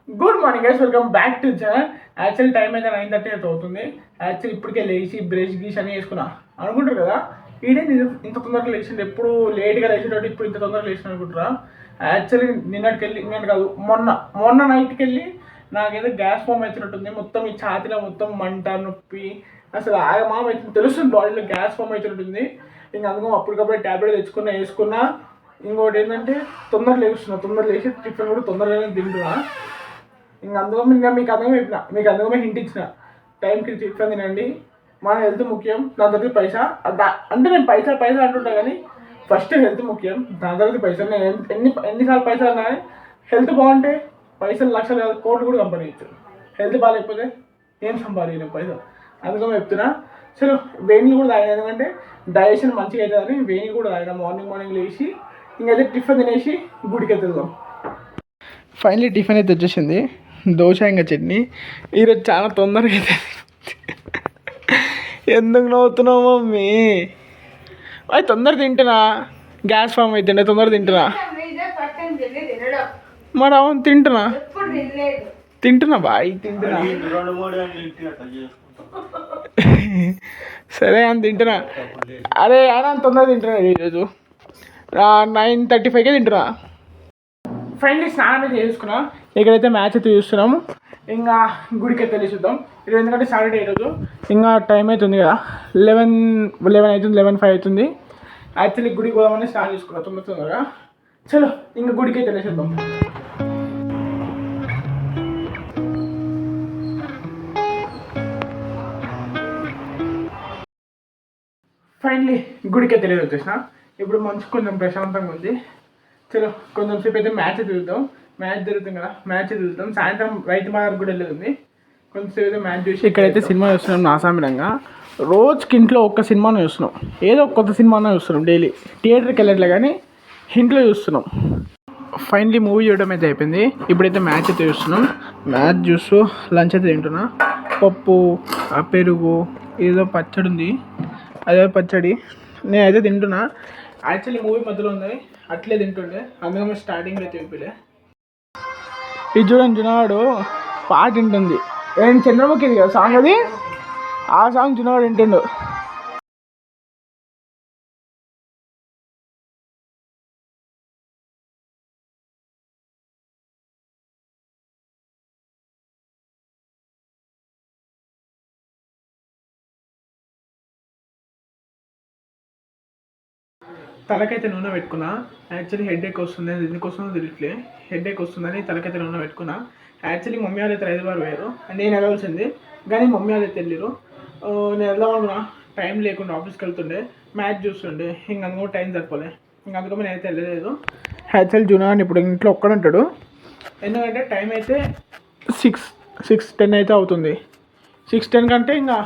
Good morning guys, welcome back to channel. Actually time అయితే 9:30 అయితే అవుతుంది. యాక్చువల్లీ ఇప్పటికే లేచి బ్రష్ గీసి అని వేసుకున్నా అనుకుంటారు కదా, ఈడే ఇంత తొందరగా లేచిండు, ఎప్పుడు లేట్గా లేచినట్టు ఇప్పుడు ఇంత తొందరగా లేచిన అనుకుంటారా. యాక్చువల్లీ నిన్నటి కాదు మొన్న నైట్కి వెళ్ళి నాకైతే గ్యాస్ ఫామ్ అవుతున్నట్టుంది. మొత్తం ఈ ఛాతీలో మొత్తం మంట నొప్పి అసలు ఆగమా అవుతుంది, తెలుస్తుంది బాడీలో గ్యాస్ ఫామ్ అవుతున్నట్టుంది. ఇంకా అందుకో అప్పటికప్పుడే ట్యాబ్లెట్ వేసుకున్నా. ఇంకోటి ఏంటంటే తొందరగా లేచి టిఫిన్ కూడా తొందరగానే తింటున్నా. ఇంకా మీకు అందుకమే హింట్ ఇచ్చిన, టైంకి టిఫిన్ తినండి, మన హెల్త్ ముఖ్యం, దాని తర్వాత పైసా. అంటే నేను పైసా అంటుంటా కానీ ఫస్ట్ హెల్త్ ముఖ్యం, దాని తర్వాత పైసలు. నేను ఎన్నిసార్లు పైసలు అన్నా కానీ హెల్త్ బాగుంటే పైసలు లక్షలు కాదు కోట్లు కూడా సంపాదించు. హెల్త్ బాగాలేకపోతే ఏం సంపాదించలేము పైసలు. అందుకని చెప్తున్నా. సరే వేణీలు కూడా తాగిన, ఎందుకంటే డైజెషన్ మంచిగా అవుతుందని వేణీలు కూడా తాగిన. మార్నింగ్ లేచి ఇంకైతే టిఫిన్ తినేసి గుడికి వెళ్తాం. ఫైనలీ టిఫిన్ అయితే వచ్చేసింది, దోశ ఇంకా చట్నీ. ఈరోజు చాలా తొందరగా అయితే ఎందుకు నవ్వుతున్నావు మమ్మీ? అది తొందర తింటున్నా, గ్యాస్ ఫామ్ అవుతుండే తొందర తింటున్నా. మరి అవును తింటున్నా బాయ్ తింటున్నా. సరే అని తింటున్నా. అరే ఆయన తొందర తింటున్నా. ఈరోజు 9:35కే తింటున్నా. ఫైనలీ స్నానం చేసుకున్నాం. ఇక్కడైతే మ్యాచ్ అయితే చూస్తున్నాము. ఇంకా గుడికి అయితే వెళ్ళి చూద్దాం ఈరోజు, ఎందుకంటే సాటర్డే ఈరోజు. ఇంకా టైం అవుతుంది కదా, 11 అవుతుంది, 11:05 అవుతుంది. యాక్చువల్లీ గుడికి పోదామని స్నానం చేసుకున్నాం తొందరగా. చలో ఇంకా గుడికి అయితే వెళ్ళేసేద్దాం. ఫైనలీ గుడికి అయితే వెళ్ళి వచ్చేసిన. ఇప్పుడు మంచి కొంచెం ప్రశాంతంగా ఉంది. చలో కొంచెం సేపు అయితే మ్యాచ్ చూద్దాం. మ్యాచ్ జరుగుతుంది కదా, మ్యాచ్ చూద్దాం. సాయంత్రం రైతు బజార్ కూడా వెళ్ళేది. కొంచెంసేపు అయితే మ్యాచ్ చూసి ఇక్కడైతే సినిమా చూస్తున్నాం. నాసామిరంగా రోజుకి ఇంట్లో ఒక్క సినిమాను చూస్తున్నాం, ఏదో కొత్త సినిమానే చూస్తున్నాం. డైలీ థియేటర్కి వెళ్ళట్లే కానీ ఇంట్లో చూస్తున్నాం. ఫైనలీ మూవీ చూడడం అయితే అయిపోయింది. ఇప్పుడైతే మ్యాచ్ అయితే చూస్తున్నాం. మ్యాచ్ చూస్తూ లంచ్ అయితే తింటున్నా. పప్పు, పెరుగు, ఏదో పచ్చడి ఉంది, అదే పచ్చడి నేనైతే తింటున్నా. యాక్చువల్లీ మూవీ మధ్యలో ఉంది, అట్లే తింటుండే, అందుకని స్టార్టింగ్ అయితే చూపిలే. ఇది చూడండి, జునాడు పాట వింటుంది. ఏం చంద్రముఖి కదా సాంగ్, అది ఆ సాంగ్ జునాడు వింటుండు. తలకైతే నూనె పెట్టుకున్నా. యాక్చువల్లీ హెడేక్ వస్తుంది, అది ఎందుకోసమో తెలియట్లే. హెడేక్ వస్తుందని తలకైతే నూనె పెట్టుకున్నా. యాక్చువల్లీ మమ్మీ వాళ్ళు అయితే 5 వేరు, నేను వెళ్ళాల్సింది కానీ మమ్మీ వాళ్ళు అయితే వెళ్ళారు. నేను వెళ్దామనుకున్నా, టైం లేకుండా ఆఫీస్కి వెళ్తుండే, మ్యాచ్ చూస్తుండే, ఇంక అందుకో టైం సరిపోలే. ఇంక అందుకని నేనైతే వెళ్ళలేదు. యాక్చువల్లీ జునాన్ ఇప్పుడు ఇంట్లో ఒక్కడుంటాడు, ఎందుకంటే టైం అయితే 6:10 అయితే అవుతుంది. 6:10 కంటే ఇంకా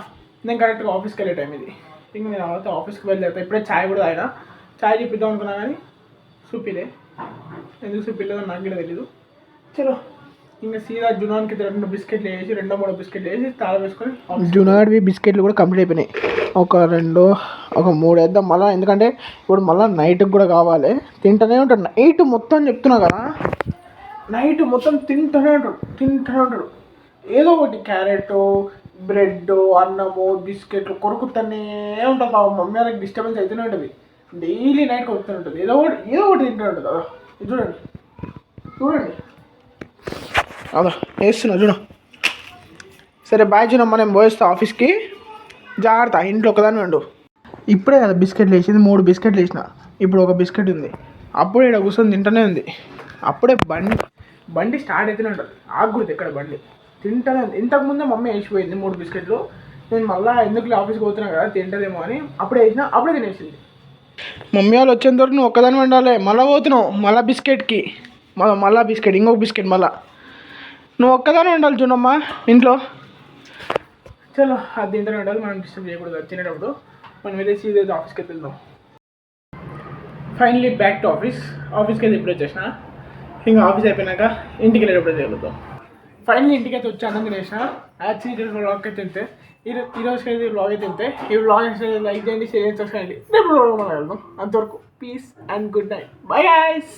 నేను కరెక్ట్గా ఆఫీస్కి వెళ్ళే టైం ఇది. ఇంక నేను ఆఫీస్కి వెళ్ళేది. ఇప్పుడే ఛాయ్ కూడా తాగినా. ఛాయ్ చూపిద్దాం అనుకున్నా కానీ చూపిలే, ఎందుకు చూపిలేదో నాకు కూడా తెలీదు. చలో ఇంకా సీదా జునాన్కి 2 బిస్కెట్లు వేసి 2-3 బిస్కెట్లు వేసి తాళ వేసుకొని, జునాడ్వి బిస్కెట్లు కూడా కంప్లీట్ అయిపోయినాయి. ఒక 3 వేద్దాం మళ్ళీ, ఎందుకంటే ఇప్పుడు మళ్ళీ నైట్కి కూడా కావాలి. తింటూనే ఉంటాడు నైట్ మొత్తం, చెప్తున్నా కదా, నైట్ మొత్తం తింటూనే ఉంటాడు. ఏదో ఒకటి క్యారెట్, బ్రెడ్, అన్నము, బిస్కెట్లు కొరుకుతూనే ఉంటుంది. మమ్మీ వాళ్ళకి డిస్టర్బెన్స్ అవుతూనే ఉంటుంది. డైలీ నైట్ కొడుతూనే ఉంటుంది, ఏదో ఒకటి తింటూనే ఉంటుంది కదా. చూడండి అదా వేస్తున్నా చూడ. సరే బాయ్ చూడమ్మా, నేను పోయేస్తా ఆఫీస్కి, జాగ్రత్త, ఇంట్లో ఒకదాన్ని ఉండు. ఇప్పుడే కదా బిస్కెట్లు వేసింది, 3 బిస్కెట్లు వేసిన, ఇప్పుడు 1 బిస్కెట్ ఉంది. అప్పుడే ఇక్కడ కూర్చొని తింటూనే ఉంది. అప్పుడే బండి స్టార్ట్ అవుతూనే ఉంటుంది, ఆగుతుంది ఎక్కడ బండి, తింటూనే ఉంది. ఇంతకుముందే మమ్మీ వేసిపోయింది 3 బిస్కెట్లు. నేను మళ్ళీ ఎందుకు ఆఫీస్కి పోతున్నా కదా, తింటదేమో అని అప్పుడే వేసిన, అప్పుడే తినేసింది. మమ్మీ వాళ్ళు వచ్చేంత వరకు నువ్వు ఒక్కదాన్ని ఉండాలి. మళ్ళీ పోతున్నావు మళ్ళీ బిస్కెట్కి, మళ్ళీ బిస్కెట్, ఇంకొక బిస్కెట్, మళ్ళీ నువ్వు ఒక్కదానే ఉండాలి చూడమ్మా ఇంట్లో. చలో అది తింటూనే ఉండాలి, మనం డిస్టర్బ్ చేయకూడదు. తినేటప్పుడు మనం వెళ్ళి సీరియస్ ఆఫీస్కి వెళ్దాం. ఫైనలీ బ్యాక్ టు ఆఫీస్కి అయితే ఇప్పుడు వచ్చేసిన. ఇంకా ఆఫీస్ అయిపోయినాక ఇంటికి వెళ్ళేటప్పుడు జరుగుతాం. ఫైనలీ ఇంటికి అయితే వచ్చి అన్నం తినేసిన. యాక్చువల్లీ వ్లాగ్ అయితే తింటే ఈరోజుకి అయితే వ్లాగ్ అయితే తింటే, ఈ వ్లాగ్ అయితే లైక్ చేయండి, షేర్ చేయండి, సబ్స్క్రైబ్ చేయండి. రేపు వ్లాగ్ మనం వెళ్దాం. అంతవరకు peace and good night, bye guys.